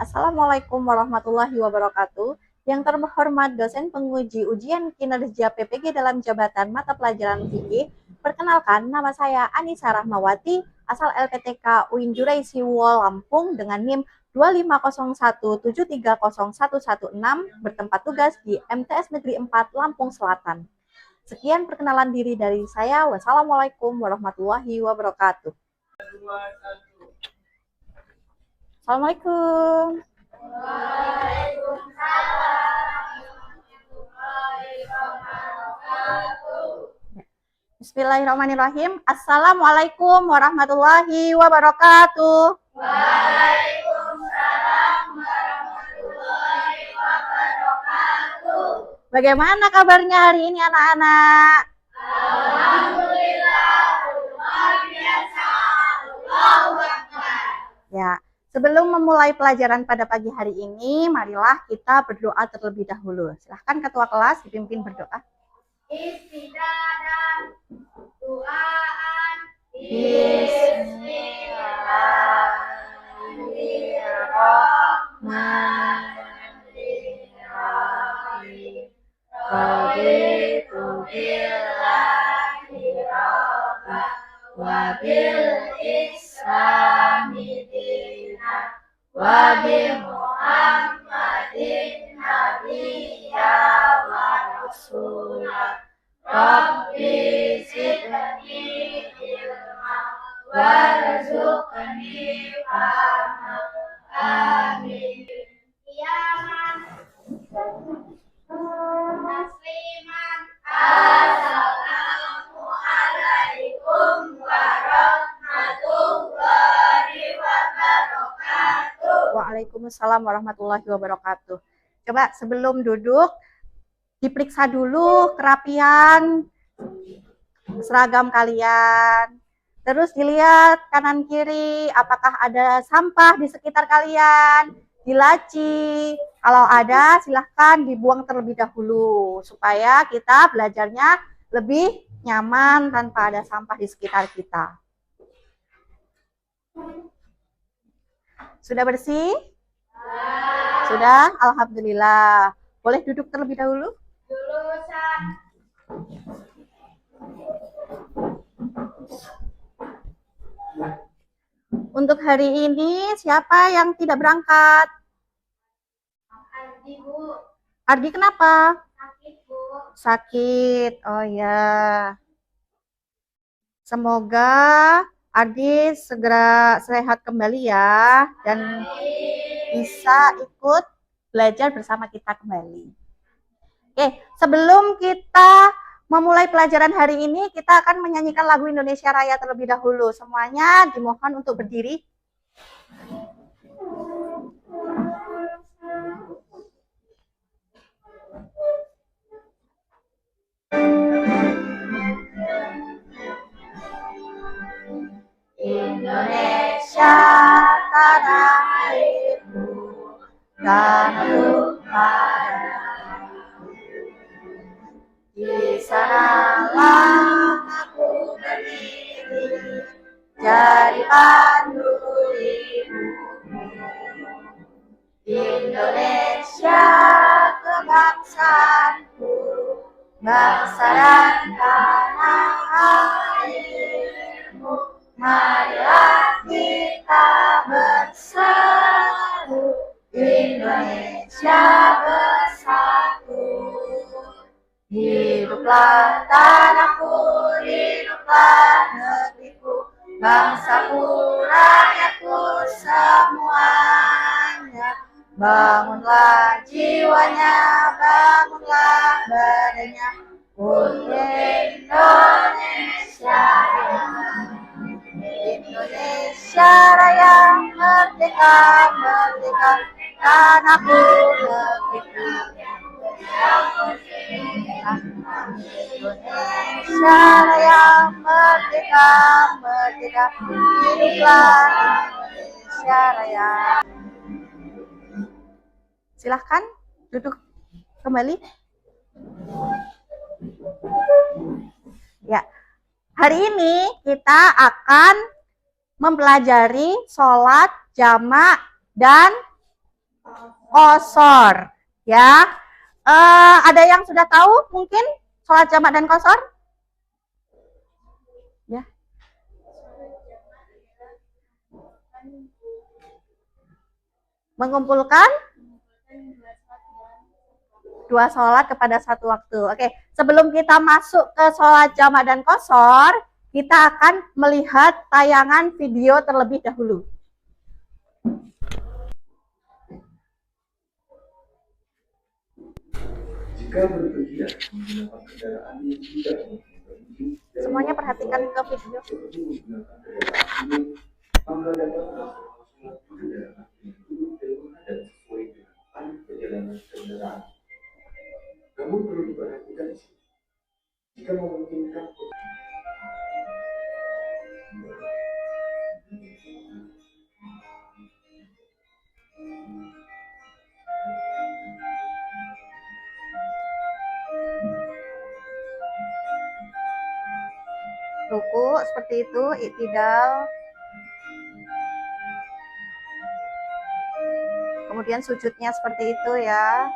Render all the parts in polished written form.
Assalamualaikum warahmatullahi wabarakatuh. Yang terhormat dosen penguji ujian kinerja PPG dalam jabatan mata pelajaran fikih. Perkenalkan, nama saya Anissa Rahmawati, asal LPTK UIN Jurai Siwo Lampung dengan NIM 25017301116, bertempat tugas di MTS Negeri 4 Lampung Selatan. Sekian perkenalan diri dari saya. Wassalamualaikum warahmatullahi wabarakatuh. Assalamualaikum. Bismillahirrahmanirrahim. Assalamualaikum warahmatullahi wabarakatuh. Waalaikumsalam warahmatullahi wabarakatuh. Bagaimana kabarnya hari ini anak-anak? Alhamdulillah, luar biasa. Allahu Akbar. Ya, sebelum memulai pelajaran pada pagi hari ini, marilah kita berdoa terlebih dahulu. Silahkan ketua kelas dipimpin berdoa. Istidah dan doaan. Bismillahirrahmanirrahim. Raditu billahi rabba wa bil islami dina wa bi Muhammadin nabiyya wa rasulah. Rabbi zidni ilma warzuqni fahma. Amin. Tasliman. Assalamualaikum warahmatullahi wabarakatuh. Waalaikumsalam warahmatullahi wabarakatuh. Coba sebelum duduk diperiksa dulu kerapian seragam kalian. Terus dilihat kanan kiri apakah ada sampah di sekitar kalian, di laci. Kalau ada silahkan dibuang terlebih dahulu supaya kita belajarnya lebih nyaman tanpa ada sampah di sekitar kita. Sudah bersih? Sudah? Alhamdulillah. Boleh duduk terlebih dahulu? Untuk hari ini siapa yang tidak berangkat? Ardi, Bu. Ardi kenapa? Sakit, Bu. Sakit. Oh ya. Semoga Ardi segera sehat kembali ya dan bisa ikut belajar bersama kita kembali. Oke, sebelum kita memulai pelajaran hari ini, kita akan menyanyikan lagu Indonesia Raya terlebih dahulu. Semuanya dimohon untuk berdiri. Indonesia tanah airku, tanah padaku. Di sanalah aku berdiri, jadi pandu ibumu. Indonesia kebangsaanku, bangsa dan tanah airmu. Marilah kita bersatu, Indonesia bersatu. Hiduplah tanahku, hiduplah negeriku, bangsaku, rakyatku semuanya. Bangunlah jiwanya, bangunlah badannya untuk Indonesia Raya. Indonesia Raya, merdeka, merdeka, tanahku, negeriku. Indonesia Raya, merdeka, merdeka, hiduplah Indonesia Raya. Silahkan duduk kembali. Ya, hari ini kita akan mempelajari sholat jamak dan Qashar. Ya, ada yang sudah tahu mungkin sholat jamak dan qashar? Ya. Mengumpulkan dua sholat kepada satu waktu. Oke, sebelum kita masuk ke sholat jamak dan qashar, kita akan melihat tayangan video terlebih dahulu. Jika berpergian menggunakan kendaraan yang tidak semuanya perhatikan ke video. Maka dapat kendaraan dan sesuai dengan perjalanan kendaraan. Namun perlu diperhatikan jika memungkinkan ruku seperti itu, i'tidal. Kemudian sujudnya seperti itu ya.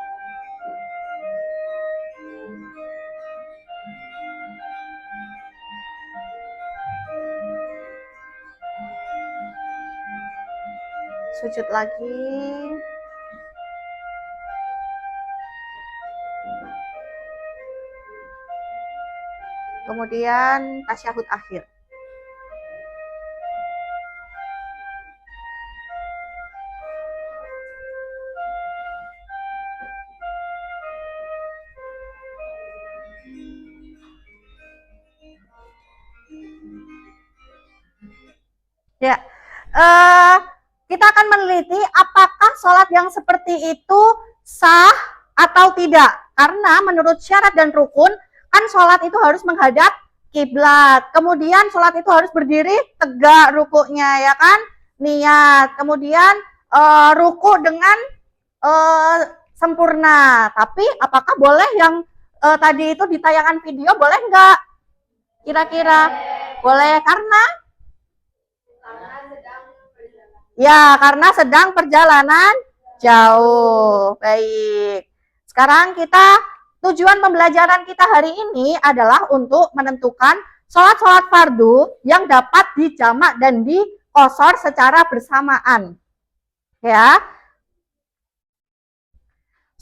Sujud lagi. Kemudian tasyahud akhir. Ya, kita akan meneliti apakah sholat yang seperti itu sah atau tidak. Karena menurut syarat dan rukun, kan sholat itu harus menghadap kiblat. Kemudian sholat itu harus berdiri tegak rukuknya, ya kan? Niat. Kemudian ruku dengan sempurna. Tapi apakah boleh yang tadi itu di tayangan video, boleh nggak? Kira-kira boleh karena karena sedang perjalanan jauh. Baik. Sekarang tujuan pembelajaran kita hari ini adalah untuk menentukan sholat-sholat fardu yang dapat dijamak dan diqashar secara bersamaan. Ya.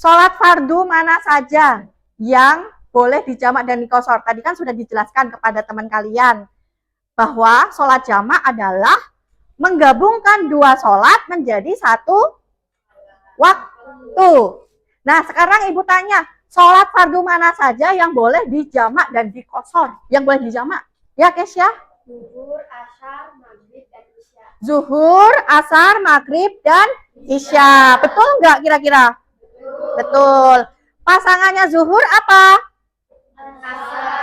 Sholat fardu mana saja yang boleh dijamak dan diqashar? Tadi kan sudah dijelaskan kepada teman kalian bahwa sholat jamak adalah menggabungkan dua sholat menjadi satu waktu. Nah, sekarang Ibu tanya, sholat fardu mana saja yang boleh dijamak dan diqashar? Yang boleh dijamak? Ya, Kesya? Zuhur, asar, maghrib, dan isya. Zuhur, asar, maghrib, dan isya. Betul nggak kira-kira? Betul. Pasangannya zuhur apa?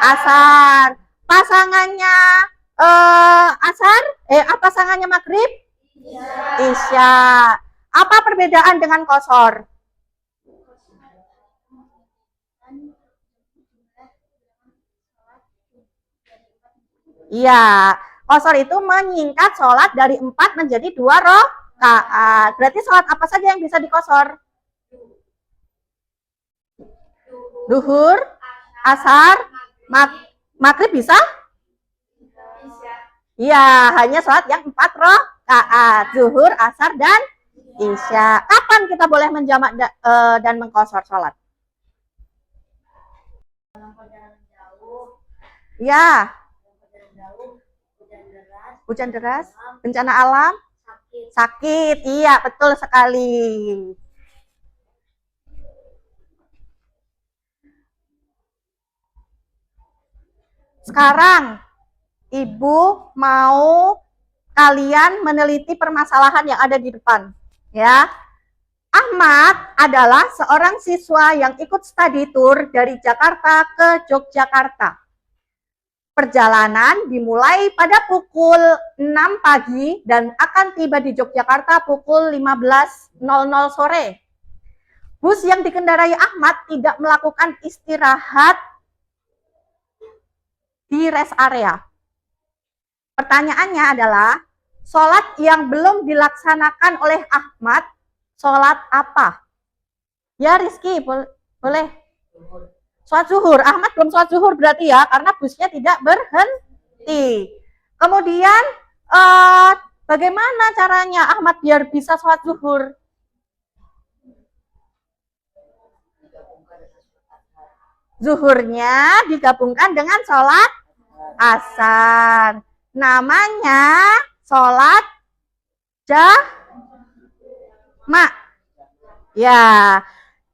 Asar. Pasangannya asar? Pasangannya maghrib? Isya. Apa perbedaan dengan qashar? Iya, qashar itu menyingkat sholat dari 4 menjadi 2 rakaat. Berarti sholat apa saja yang bisa diqashar? Duhur, asar, maghrib bisa? Iya, hanya sholat yang 4 rakaat. Zuhur, asar, dan isya. Kapan kita boleh menjamak dan mengqashar sholat? Ya. Hujan deras, bencana alam, sakit. Iya, betul sekali. Sekarang Ibu mau kalian meneliti permasalahan yang ada di depan, ya. Ahmad adalah seorang siswa yang ikut study tour dari Jakarta ke Yogyakarta. Perjalanan dimulai pada pukul 6 pagi dan akan tiba di Yogyakarta pukul 15.00 sore. Bus yang dikendarai Ahmad tidak melakukan istirahat di rest area. Pertanyaannya adalah, sholat yang belum dilaksanakan oleh Ahmad sholat apa? Ya Rizky, boleh. Sholat zuhur. Ahmad belum sholat zuhur berarti ya, karena busnya tidak berhenti. Kemudian bagaimana caranya Ahmad biar bisa sholat zuhur? Zuhurnya digabungkan dengan sholat asar. Namanya sholat jamak. Ya,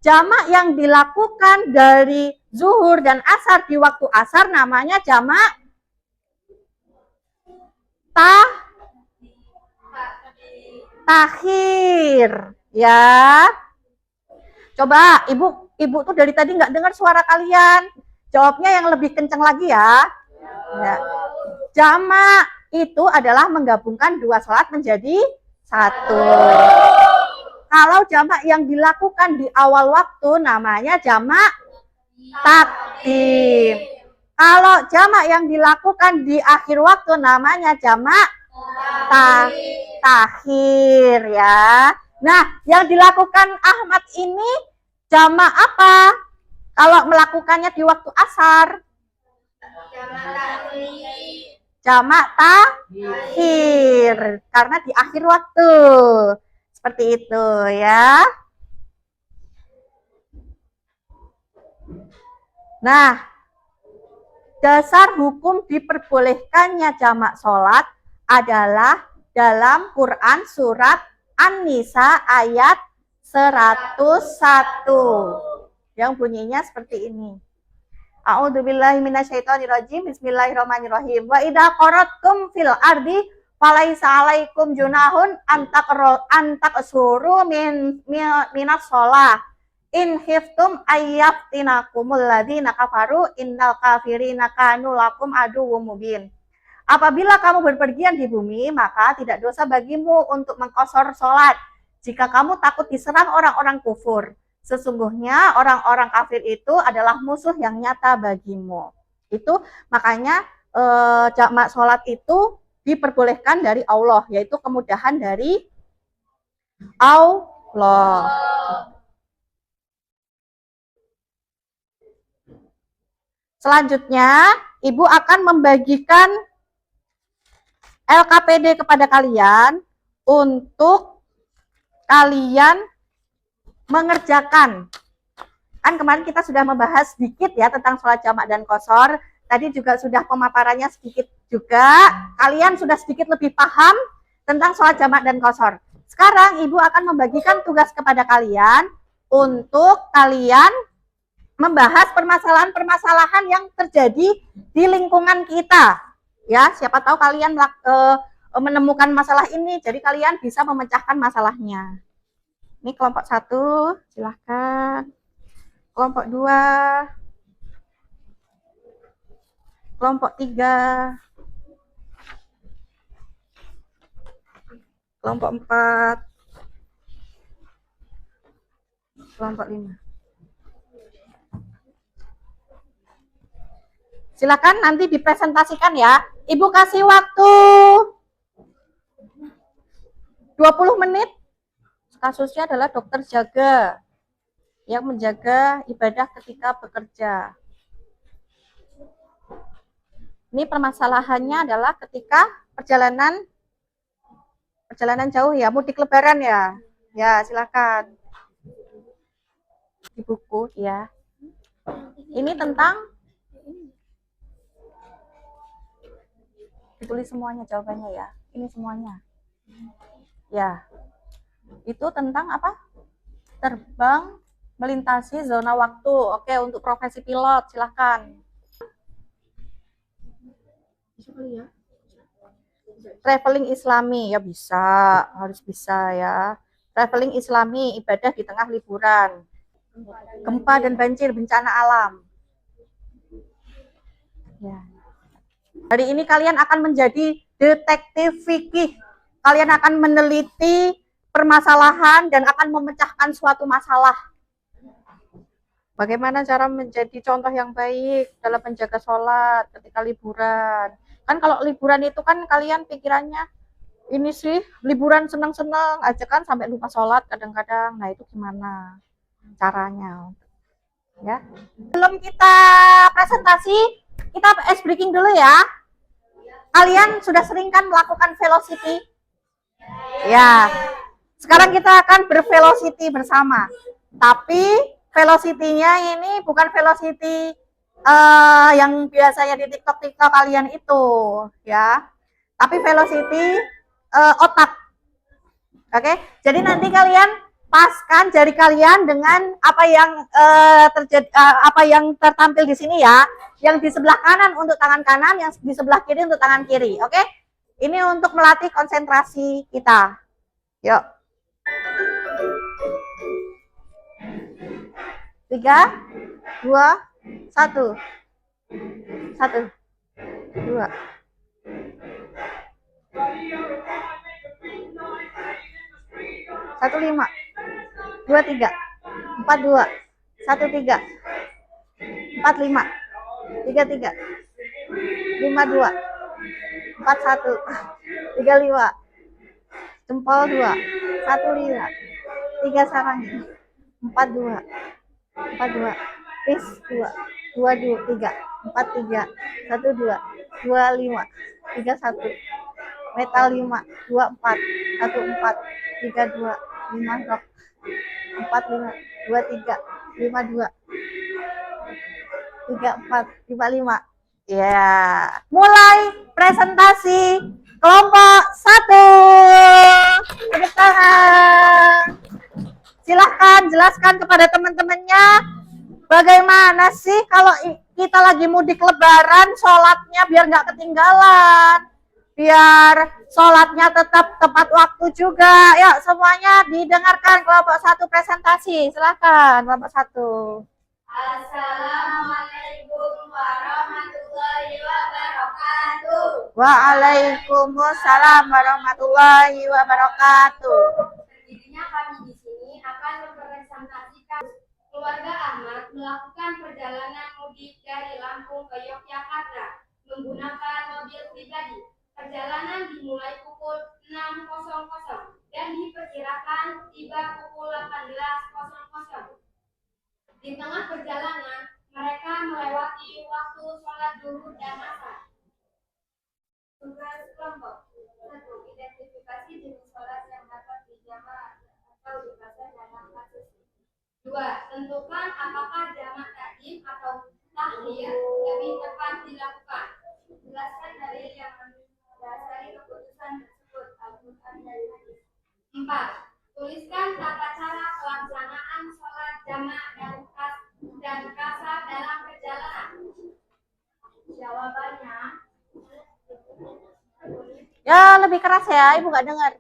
jamak yang dilakukan dari zuhur dan asar di waktu asar namanya jamak takhir. Ya, coba ibu tuh dari tadi nggak dengar suara kalian. Jawabnya yang lebih kencang lagi ya. Ya. Jamak itu adalah menggabungkan dua sholat menjadi satu. Kalau jamak yang dilakukan di awal waktu namanya jamak takdim. Kalau jamak yang dilakukan di akhir waktu namanya jamak takhir ya. Nah, yang dilakukan Ahmad ini jamak apa? Kalau melakukannya di waktu asar? Jamak takhir karena di akhir waktu. Seperti itu ya. Nah, dasar hukum diperbolehkannya jamak sholat adalah dalam Quran surat An-Nisa ayat 101 yang bunyinya seperti ini. A'udzubillahi minasyaitonirrajim. Bismillahirrahmanirrahim. Wa idza qarattum fil ardi falaisa 'alaikum junahun antaqsuru minas shalah in khiftum ayyaftinakumul ladzina kafaru innal kafirina kanu lakum aduwwum mubin. Apabila kamu berpergian di bumi, maka tidak dosa bagimu untuk mengqasar salat jika kamu takut diserang orang-orang kufur. Sesungguhnya orang-orang kafir itu adalah musuh yang nyata bagimu. Itu makanya jamak sholat itu diperbolehkan dari Allah, yaitu kemudahan dari Allah. Selanjutnya, Ibu akan membagikan LKPD kepada kalian untuk kalian mengerjakan. Kan kemarin kita sudah membahas sedikit ya tentang sholat jamak dan qasar. Tadi juga sudah pemaparannya sedikit juga. Kalian sudah sedikit lebih paham tentang sholat jamak dan qasar. Sekarang Ibu akan membagikan tugas kepada kalian untuk kalian membahas permasalahan-permasalahan yang terjadi di lingkungan kita. Ya, siapa tahu kalian menemukan masalah ini, jadi kalian bisa memecahkan masalahnya. Ini kelompok 1, silahkan. Kelompok 2, kelompok 3, kelompok 4, kelompok 5. Silakan nanti dipresentasikan ya. Ibu kasih waktu 20 menit. Kasusnya adalah dokter jaga yang menjaga ibadah ketika bekerja. Ini permasalahannya adalah ketika perjalanan jauh ya, mudik lebaran ya. Ya, silakan. Di buku ya. Ini tentang ditulis semuanya jawabannya ya. Ini semuanya. Ya. Itu tentang apa? Terbang melintasi zona waktu. Oke, untuk profesi pilot silahkan. Traveling Islami ya bisa, harus bisa ya. Traveling Islami, ibadah di tengah liburan. Gempa dan banjir, bencana alam. Ya. Hari ini kalian akan menjadi detektif fikih. Kalian akan meneliti permasalahan dan akan memecahkan suatu masalah. Bagaimana cara menjadi contoh yang baik dalam menjaga sholat ketika liburan. Kan kalau liburan itu kan kalian pikirannya, ini sih liburan senang-senang aja kan sampai lupa sholat kadang-kadang. Nah itu gimana caranya? Ya. Sebelum kita presentasi, kita ice breaking dulu ya. Kalian sudah sering kan melakukan velocity? Ya. Sekarang kita akan bervelocity bersama. Tapi velocity-nya ini bukan velocity yang biasanya di TikTok kalian itu, ya. Tapi velocity otak. Oke, jadi nanti kalian paskan jari kalian dengan apa yang terjadi, apa yang tertampil di sini ya. Yang di sebelah kanan untuk tangan kanan, yang di sebelah kiri untuk tangan kiri. Oke, ini untuk melatih konsentrasi kita. Yuk. 3, 2, 1, 1, 2. 15, 23, 42, 13, 45, 33, 52, 41, 35, jempol 2, 15, 3 sarangnya, 42, 42, is 2, 22, 3, 43, 12, 25, 31, metal 5, 24, 14, 32, 5, 45, 23, 52, 34, 55. Ya, mulai presentasi kelompok 1. Tepuk tangan. Silahkan jelaskan kepada teman-temannya bagaimana sih kalau kita lagi mudik lebaran sholatnya biar nggak ketinggalan, biar sholatnya tetap tepat waktu juga. Ya, semuanya didengarkan kelompok 1 presentasi. Silahkan kelompok 1. Assalamualaikum warahmatullahi wabarakatuh. Waalaikumsalam warahmatullahi wabarakatuh. Berdirinya kami di sini akan mempresentasikan keluarga Ahmad melakukan perjalanan mudik dari Lampung ke Yogyakarta menggunakan mobil pribadi. Perjalanan dimulai pukul 6.00 dan diperkirakan tiba pukul 18.00. Di tengah perjalanan, mereka melewati waktu sholat zuhur dan asar. Tugas kelompok 1. Identifikasi jenis sholat yang dapat dijamak atau dibaca dalam kasus. 2. Tentukan apakah jamak takdim atau takhir lebih tepat dilakukan. Jelaskan dalil yang mendasari keputusan tersebut, Al-Quran dan hadis. 4. Tuliskan tata cara pelaksanaan sholat jamak dan kasar dalam perjalanan. Jawabannya, ya lebih keras ya, Ibu nggak dengar.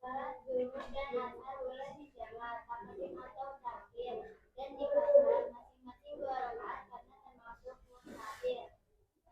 sholat zuhur dan asar boleh dijamak takdim atau takhir dan dibasar masing-masing 2 rakaat karena termasuk musafir.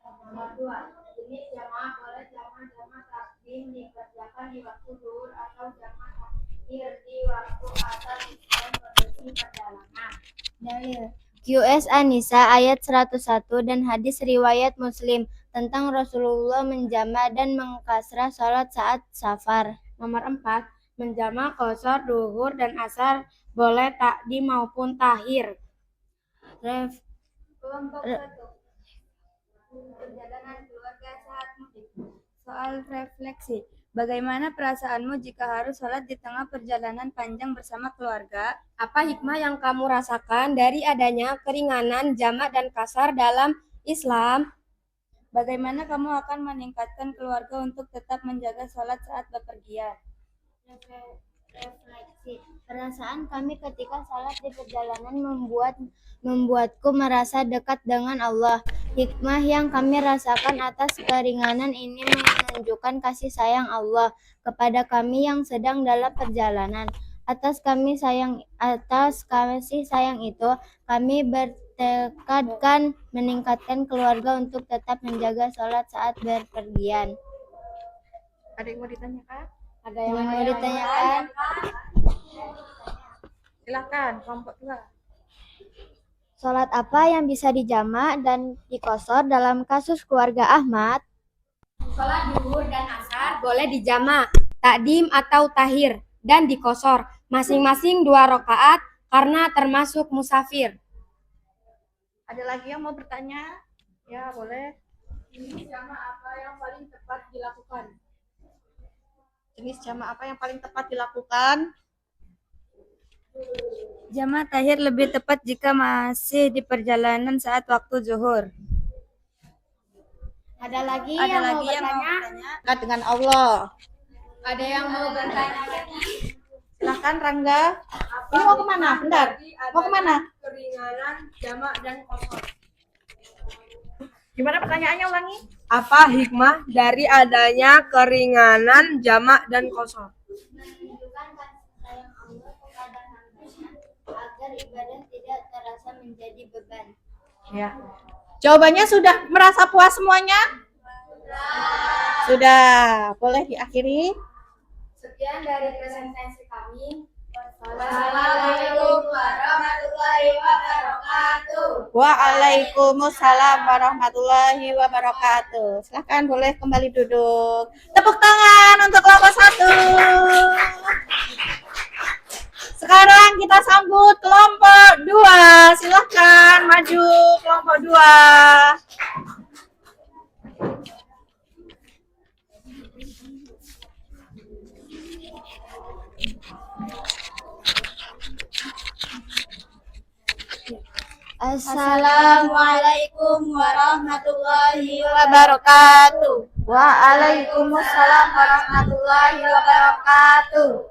Nomor 2. Jenis jamaah boleh jamaah takdim dikerjakan di waktu zuhur atau jamaah takhir di waktu asar sesuai kondisi perjalanan. Dalil QS An-Nisa ayat 101 dan hadis riwayat Muslim tentang Rasulullah menjamak dan mengkasrah salat saat safar. Nomor 4. Menjamak qashar duhur dan asar boleh takdim maupun takhir. Kelompok 1. Perjalanan keluarga saat mudik. Soal refleksi. Bagaimana perasaanmu jika harus sholat di tengah perjalanan panjang bersama keluarga? Apa hikmah yang kamu rasakan dari adanya keringanan jamak dan kasar dalam Islam? Bagaimana kamu akan meningkatkan keluarga untuk tetap menjaga sholat saat bepergian? Refleksi. Perasaan kami ketika sholat di perjalanan membuatku merasa dekat dengan Allah. Hikmah yang kami rasakan atas keringanan ini menunjukkan kasih sayang Allah kepada kami yang sedang dalam perjalanan. Atas kasih sayang itu, kami bertekadkan meningkatkan keluarga untuk tetap menjaga sholat saat berpergian. Ada yang mau ditanyakan? Ada yang mau ditanyakan? Silakan kelompok 2. Sholat apa yang bisa dijamak dan dikosor dalam kasus keluarga Ahmad? Sholat zuhur dan asar boleh dijamak. takdim atau tahir, dan dikosor, masing-masing 2 rakaat karena termasuk musafir. Ada lagi yang mau bertanya? Ya, boleh. Jenis jamak apa yang paling tepat dilakukan? Jenis jamak apa yang paling tepat dilakukan? Jamak tahir lebih tepat jika masih di perjalanan saat waktu zuhur. Ada lagi Ada yang lagi mau yang mau bertanya? bertanya? Dekat dengan Allah. Ada yang mau bertanya lagi? Silahkan Rangga. Ini mau kemana? Bentar. Mau kemana? Keringanan, jamak, dan kosor. Gimana pertanyaannya, ulangi? Apa hikmah dari adanya keringanan, jamak, dan kosor? Menunjukkan kasih sayang Allah kepada hambanya agar ibadah tidak terasa menjadi beban. Ya. Jawabannya sudah merasa puas semuanya? Sudah. Boleh diakhiri? Sekian dari presentasi kami. Wassalamualaikum warahmatullahi wabarakatuh. Waalaikumsalam warahmatullahi wabarakatuh. Silahkan boleh kembali duduk. Tepuk tangan untuk kelompok 1. Sekarang kita sambut kelompok 2. Silahkan maju kelompok 2. Assalamualaikum warahmatullahi Wabarakatuh. Waalaikumsalam warahmatullahi wabarakatuh.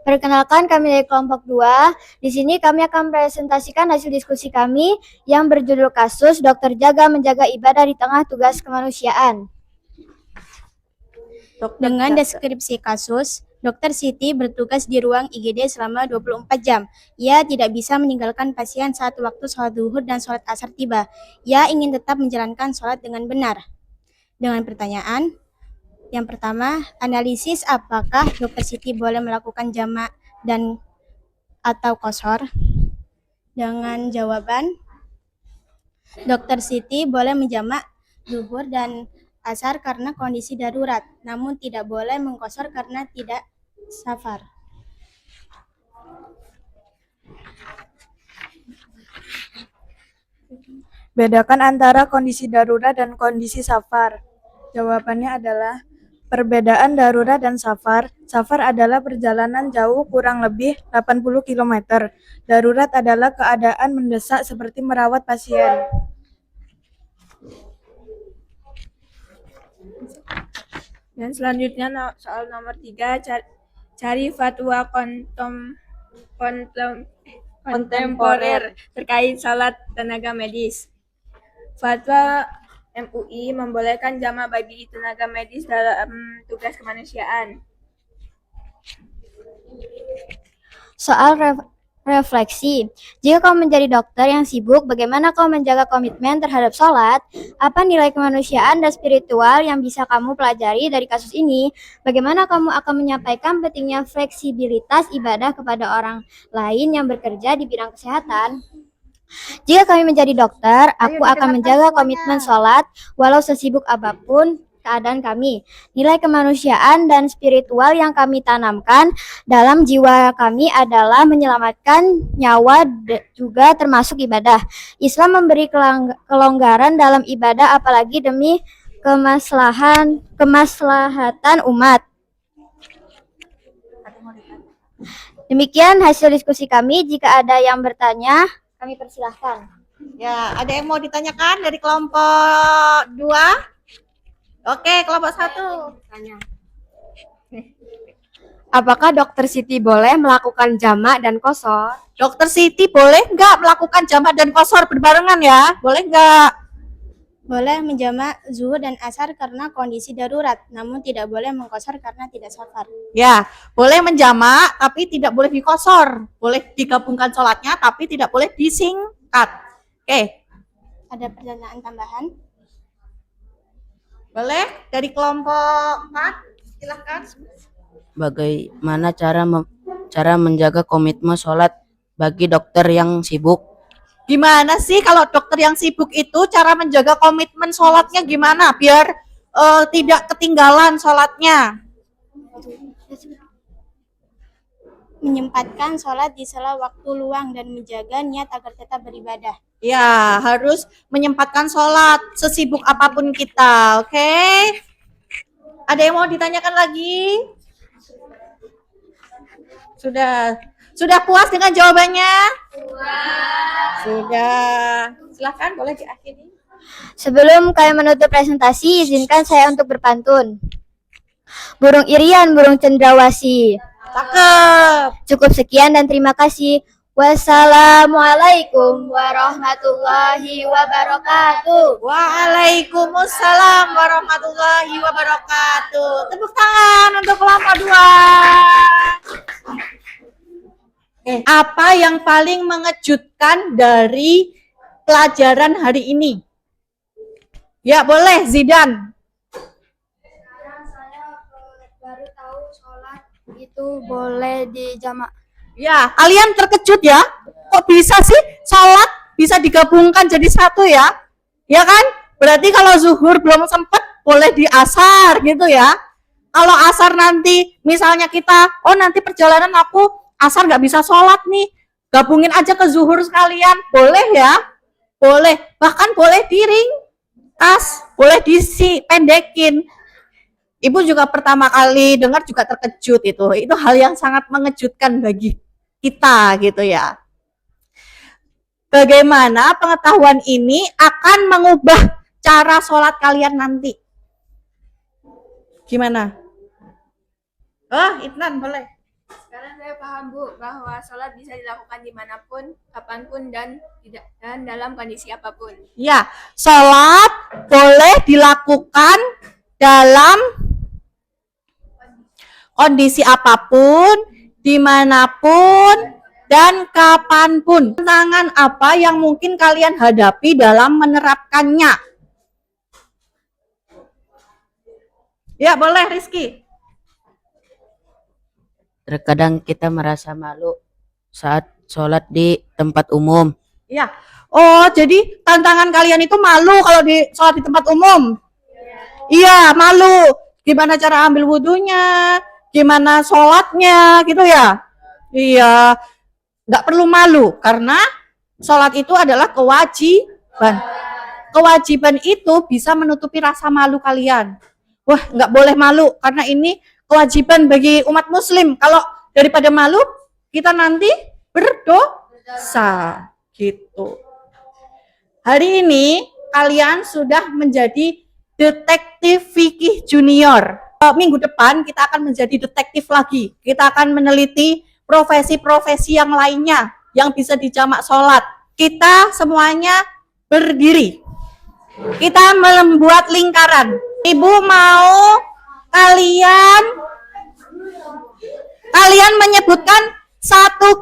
Perkenalkan, kami dari kelompok 2. Di sini kami akan presentasikan hasil diskusi kami yang berjudul kasus Dokter Jaga menjaga ibadah di tengah tugas kemanusiaan. Dengan deskripsi kasus, Dr. Siti bertugas di ruang IGD selama 24 jam. Ia tidak bisa meninggalkan pasien saat waktu sholat zuhur dan sholat asar tiba. Ia ingin tetap menjalankan sholat dengan benar. Dengan pertanyaan, yang pertama, analisis apakah Dr. Siti boleh melakukan jamak dan atau qashar? Dengan jawaban, Dr. Siti boleh menjamak zuhur dan asar karena kondisi darurat, namun tidak boleh mengqashar karena tidak safar. Bedakan antara kondisi darurat dan kondisi safar. Jawabannya adalah perbedaan darurat dan safar. Safar adalah perjalanan jauh kurang lebih 80 km. Darurat adalah keadaan mendesak seperti merawat pasien. Dan selanjutnya soal nomor 3, cari fatwa kontemporer terkait salat tenaga medis. Fatwa MUI membolehkan jamak bagi tenaga medis dalam tugas kemanusiaan. Soal refleksi, jika kau menjadi dokter yang sibuk, bagaimana kau menjaga komitmen terhadap sholat? Apa nilai kemanusiaan dan spiritual yang bisa kamu pelajari dari kasus ini? Bagaimana kamu akan menyampaikan pentingnya fleksibilitas ibadah kepada orang lain yang bekerja di bidang kesehatan? Jika kami menjadi dokter, aku akan menjaga komitmen sholat walau sesibuk apapun keadaan kami. Nilai kemanusiaan dan spiritual yang kami tanamkan dalam jiwa kami adalah menyelamatkan nyawa juga termasuk ibadah. Islam memberi kelonggaran dalam ibadah apalagi demi kemaslahatan umat. Demikian hasil diskusi kami. Jika ada yang bertanya, kami persilahkan. Ya, ada yang mau ditanyakan dari kelompok 2? Oke, kelompok 1. Apakah Dr. Siti boleh melakukan jamak dan qashar? Dokter Siti boleh nggak melakukan jamak dan qashar berbarengan ya? Boleh nggak? Boleh menjamak zuhur dan asar karena kondisi darurat, namun tidak boleh mengqashar karena tidak safar. Ya, boleh menjamak tapi tidak boleh diqashar. Boleh digabungkan sholatnya tapi tidak boleh disingkat. Oke. Ada pertanyaan tambahan? Boleh dari kelompok 4, silahkan. Bagaimana cara menjaga komitmen sholat bagi dokter yang sibuk? Gimana sih kalau dokter yang sibuk itu cara menjaga komitmen sholatnya gimana biar tidak ketinggalan sholatnya? Menyempatkan sholat di sela waktu luang dan menjaga niat agar tetap beribadah. Ya, harus menyempatkan sholat sesibuk apapun kita, oke? Ada yang mau ditanyakan lagi? Sudah puas dengan jawabannya? Sudah. Silahkan, boleh diakhiri. Sebelum kalian menutup presentasi, izinkan saya untuk berpantun. Burung irian, burung cendrawasih. Cakep. Cukup sekian dan terima kasih. Wassalamualaikum warahmatullahi wabarakatuh. Waalaikumsalam warahmatullahi wabarakatuh. Tepuk tangan untuk kelompok 2. Apa yang paling mengejutkan dari pelajaran hari ini? Ya, boleh Zidan. Sekarang saya baru tahu sholat itu boleh dijamak. Ya, kalian terkejut ya? Kok bisa sih sholat bisa digabungkan jadi satu ya? Ya kan? Berarti kalau zuhur belum sempet boleh di asar gitu ya. Kalau asar nanti misalnya kita, oh nanti perjalanan aku asar nggak bisa sholat nih, gabungin aja ke zuhur sekalian, boleh ya? Boleh, bahkan boleh diringkas, boleh pendekin. Ibu juga pertama kali dengar juga terkejut itu hal yang sangat mengejutkan bagi kita gitu ya. Bagaimana pengetahuan ini akan mengubah cara sholat kalian nanti? Gimana? Itnan boleh. Sekarang saya paham Bu bahwa sholat bisa dilakukan dimanapun, kapanpun dan dalam kondisi apapun. Ya, sholat boleh dilakukan dalam kondisi apapun, dimanapun, dan kapanpun. Tantangan apa yang mungkin kalian hadapi dalam menerapkannya? Ya, boleh Rizky. Terkadang kita merasa malu saat sholat di tempat umum. Ya. Oh, jadi tantangan kalian itu malu kalau di sholat di tempat umum? Iya, malu. Gimana cara ambil wudhunya? Gimana sholatnya gitu ya? Iya, nggak perlu malu karena sholat itu adalah kewajiban. Kewajiban itu bisa menutupi rasa malu kalian. Wah, nggak boleh malu karena ini kewajiban bagi umat muslim. Kalau daripada malu, kita nanti berdosa gitu. Hari ini kalian sudah menjadi detektif fikih junior. Minggu depan kita akan menjadi detektif lagi. Kita akan meneliti profesi-profesi yang lainnya yang bisa dijamak sholat. Kita semuanya berdiri. Kita membuat lingkaran. Ibu mau kalian menyebutkan satu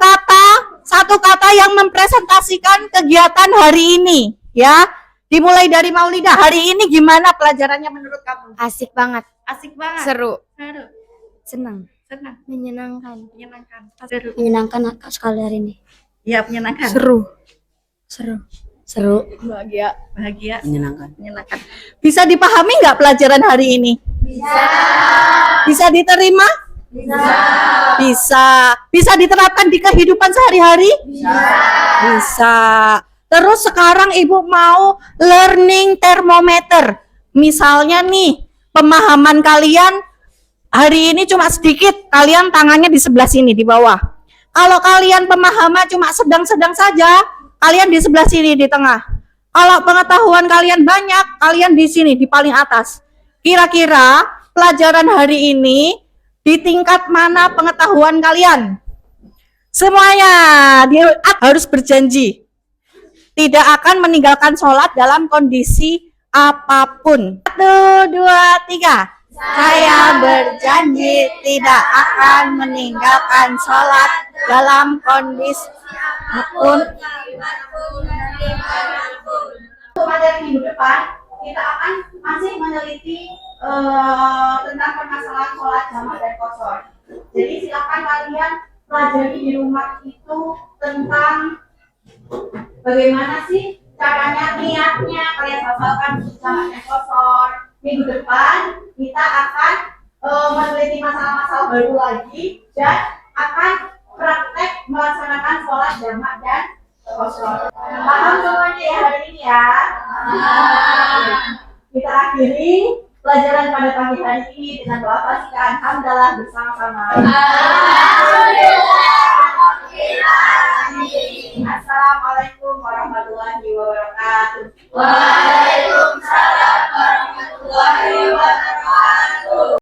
kata yang mempresentasikan kegiatan hari ini, ya. Dimulai dari Maulidah. Hari ini gimana pelajarannya menurut kamu? Asik banget. Asik banget. Seru. Seru. Senang. Senang. Menyenangkan. Menyenangkan. Seru. Menyenangkan sekali hari ini. Iya, menyenangkan. Seru. Bahagia. Bahagia. Menyenangkan. Menyenangkan. Bisa dipahami nggak pelajaran hari ini? Bisa. Bisa diterima? Bisa. Bisa diterapkan di kehidupan sehari-hari? Bisa. Terus sekarang Ibu mau learning thermometer. Misalnya nih, pemahaman kalian hari ini cuma sedikit, kalian tangannya di sebelah sini, di bawah. Kalau kalian pemahaman cuma sedang-sedang saja, kalian di sebelah sini, di tengah. Kalau pengetahuan kalian banyak, kalian di sini, di paling atas. Kira-kira pelajaran hari ini di tingkat mana pengetahuan kalian? Semuanya harus berjanji tidak akan meninggalkan sholat dalam kondisi apapun. 1, 2, 3. Saya berjanji tidak akan meninggalkan sholat dalam kondisi apapun. Pada minggu depan kita akan masih meneliti tentang permasalahan sholat jamak dan qasar. Jadi silakan kalian pelajari di rumah itu tentang bagaimana sih caranya, niatnya kalian hafalkan jamak dan qasar. Minggu depan kita akan meneliti masalah-masalah baru lagi dan akan praktek melaksanakan sholat jamak dan kosor. Paham semuanya ya hari ini ya? Kita akhiri pelajaran pada pagi hari ini dengan melafazkan hamdalah bersama-sama. Assalamualaikum warahmatullahi wabarakatuh. Waalaikumsalam warahmatullahi wabarakatuh.